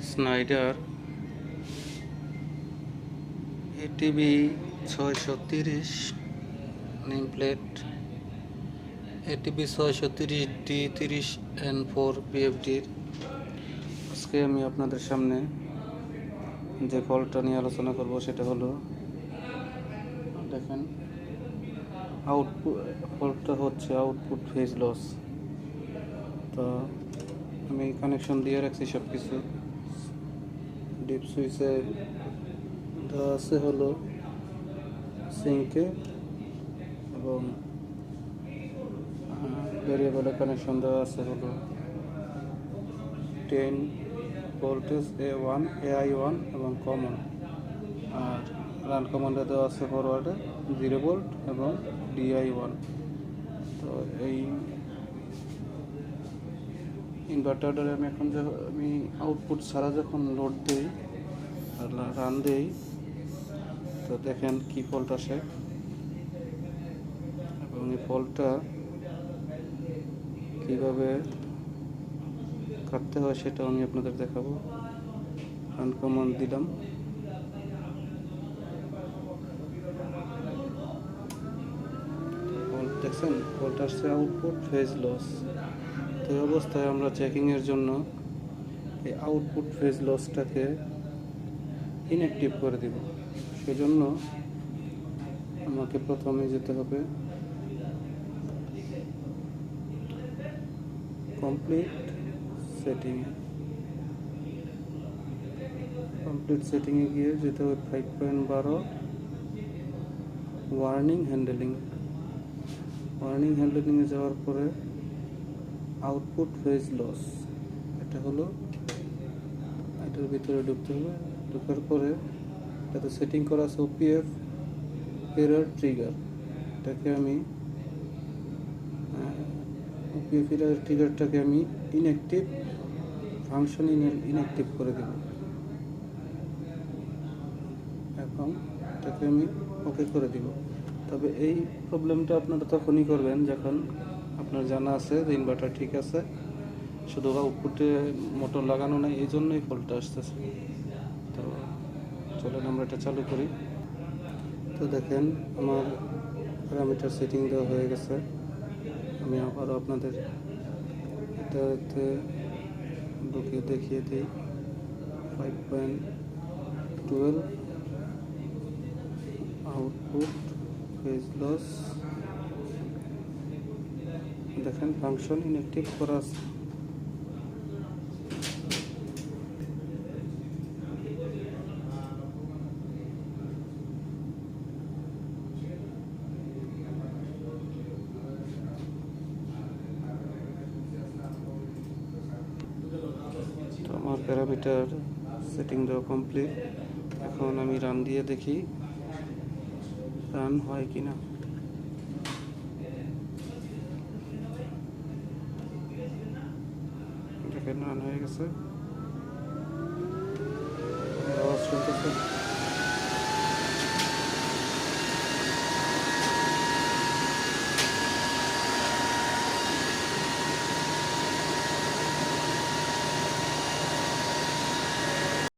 Snyder ATB 630 name plate ATB 630D30N4 BFDর। আজকে আমি আপনাদের সামনে যে ফল্টটা নিয়ে আলোচনা করব সেটা হলো, দেখেন, আউটপুট ফল্টটা হচ্ছে আউটপুট ফেজ লস। তো আমি কানেকশন দিয়ে রাখছি সব কিছু। ডিপ সুইচে দেওয়া আছে হলো সিঙ্কে, এবং ভেরিয়েবলে কানেকশন দেওয়া আছে হলো 10 ভোল্টেজ A1 AI1 এবং কমন। আর রান কমান্ডে দেওয়া আছে ফরওয়ার্ডে 0 ভোল্ট এবং DI1। তো এই ইনভার্টারে আমি এখন আমি আউটপুট ছাড়া যখন লোড দিই আর রান দিই, তো দেখেন কি ফল্ট আসে, এবং এই ফল্টটা কীভাবে কাটতে হয় সেটাও আমি আপনাদের দেখাবো। রান কমান্ড দিলাম, ফল্ট দেখছেন, ফল্ট আসছে আউটপুট ফেজ লস। তো এই অবস্থায় আমরা চেকিংয়ের জন্য এই আউটপুট ফেজ লসটাকে ইনঅ্যাক্টিভ করে দিব। সেজন্য আমাকে প্রথমে যেতে হবে কমপ্লিট সেটিংয়ে গিয়ে যেতে হবে 5.12 ওয়ার্নিং হ্যান্ডেলিংয়ে যাওয়ার পরে আউটপুট ফেজ লস, এটা হলো, এটার ভিতরে ঢুকতে হবে। ঢোকার পরে এটাতে সেটিং করা আছে OPF এরর ট্রিগার। এটাকে আমি OPF এরর ট্রিগারটাকে আমি ইনঅ্যাক্টিভ ফাংশন ইনঅ্যাক্টিভ করে দেব। এখন এটাকে আমি ওকে করে দিব। তবে এই প্রবলেমটা আপনারা তখনই করবেন যখন আপনার জানা আছে যে ইনভার্টার ঠিক আছে, শুধু আউটপুটে মোটর লাগানো নাই, এই জন্যই ফল্টটা আসতেছে। তো চলেন আমরা এটা চালু করি। তো দেখেন আমার প্যারামিটার সেটিং দেওয়া হয়ে গেছে। আমি আবারও আপনাদের এটাতে ঢুকিয়ে দেখিয়ে দিই। 5.12 আউটপুট ফেজ লস, দেখেন ফাংশন ইনঅ্যাক্টিভ করা আছে। তো আমার প্যারামিটার সেটিং দেওয়া কমপ্লিট। এখন আমি রান দিয়ে দেখি রান হয় কিনা। দেখেন রান হয়ে গেছে, আওয়াজ শুনতেছে।